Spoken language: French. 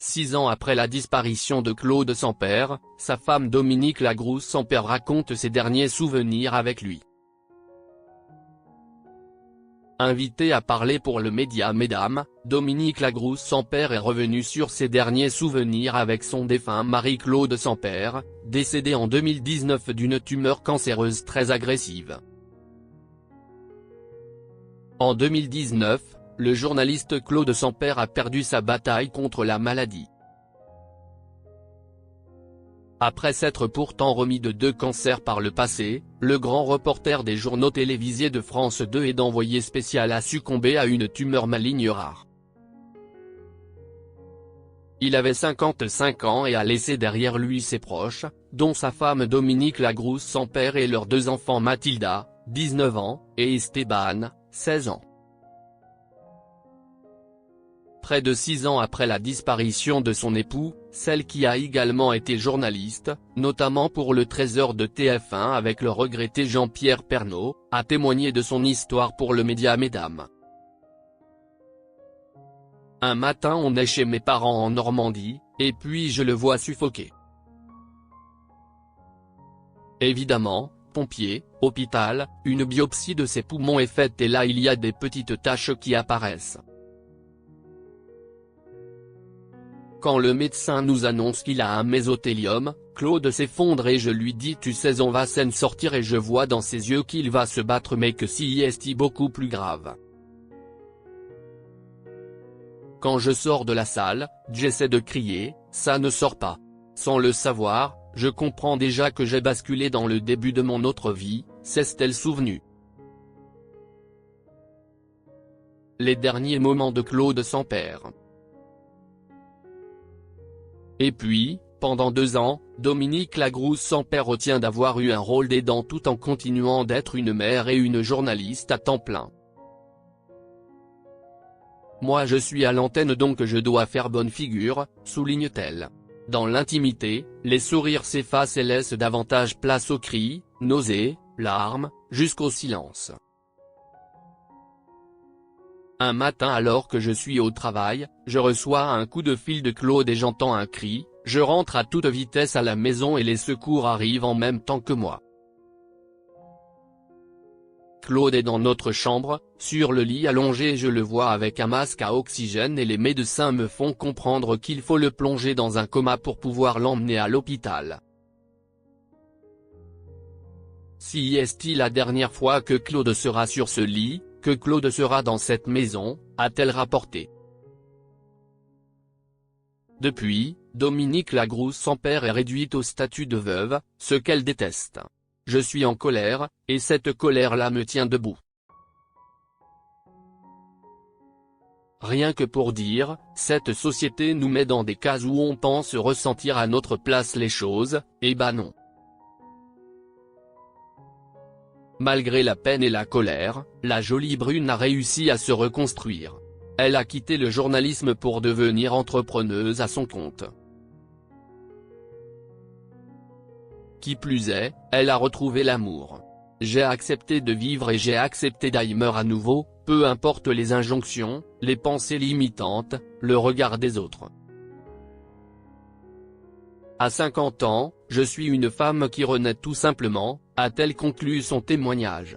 6 ans après la disparition de Claude Sampère, sa femme Dominique Lagrousse-Sampère raconte ses derniers souvenirs avec lui. Invitée à parler pour le média Mesdames, Dominique Lagrousse-Sampère est revenue sur ses derniers souvenirs avec son défunt mari Claude Sampère, décédé en 2019 d'une tumeur cancéreuse très agressive. En 2019, le journaliste Claude Sampère a perdu sa bataille contre la maladie. Après s'être pourtant remis de 2 cancers par le passé, le grand reporter des journaux télévisés de France 2 et d'Envoyé spécial a succombé à une tumeur maligne rare. Il avait 55 ans et a laissé derrière lui ses proches, dont sa femme Dominique Lagrousse-Sampère et leurs 2 enfants Mathilda, 19 ans, et Esteban, 16 ans. Près de 6 ans après la disparition de son époux, celle qui a également été journaliste, notamment pour le Trésor de TF1 avec le regretté Jean-Pierre Pernaut, a témoigné de son histoire pour le média Mesdames. Un matin on est chez mes parents en Normandie, et puis je le vois suffoquer. Évidemment, pompiers, hôpital, une biopsie de ses poumons est faite et là il y a des petites taches qui apparaissent. Quand le médecin nous annonce qu'il a un mésothéliome, Claude s'effondre et je lui dis tu sais on va s'en sortir et je vois dans ses yeux qu'il va se battre mais que c'est beaucoup plus grave. Quand je sors de la salle, j'essaie de crier, ça ne sort pas. Sans le savoir, je comprends déjà que j'ai basculé dans le début de mon autre vie, s'est-elle souvenue. Les derniers moments de Claude Sampère. Et puis, pendant 2 ans, Dominique Lagrousse-Sampère retient d'avoir eu un rôle d'aidant tout en continuant d'être une mère et une journaliste à temps plein. Moi je suis à l'antenne donc je dois faire bonne figure, souligne-t-elle. Dans l'intimité, les sourires s'effacent et laissent davantage place aux cris, nausées, larmes, jusqu'au silence. Un matin alors que je suis au travail, je reçois un coup de fil de Claude et j'entends un cri, je rentre à toute vitesse à la maison et les secours arrivent en même temps que moi. Claude est dans notre chambre, sur le lit allongé et je le vois avec un masque à oxygène et les médecins me font comprendre qu'il faut le plonger dans un coma pour pouvoir l'emmener à l'hôpital. Si est-il la dernière fois que Claude sera sur ce lit, que Claude sera dans cette maison, a-t-elle rapporté. Depuis, Dominique Lagrousse-Sampère est réduite au statut de veuve, ce qu'elle déteste. Je suis en colère, et cette colère-là me tient debout. Rien que pour dire, cette société nous met dans des cases où on pense ressentir à notre place les choses, eh ben non. Malgré la peine et la colère, la jolie brune a réussi à se reconstruire. Elle a quitté le journalisme pour devenir entrepreneuse à son compte. Qui plus est, elle a retrouvé l'amour. J'ai accepté de vivre et j'ai accepté d'aimer à nouveau, peu importe les injonctions, les pensées limitantes, le regard des autres. À 50 ans, je suis une femme qui renaît tout simplement, a-t-elle conclu son témoignage.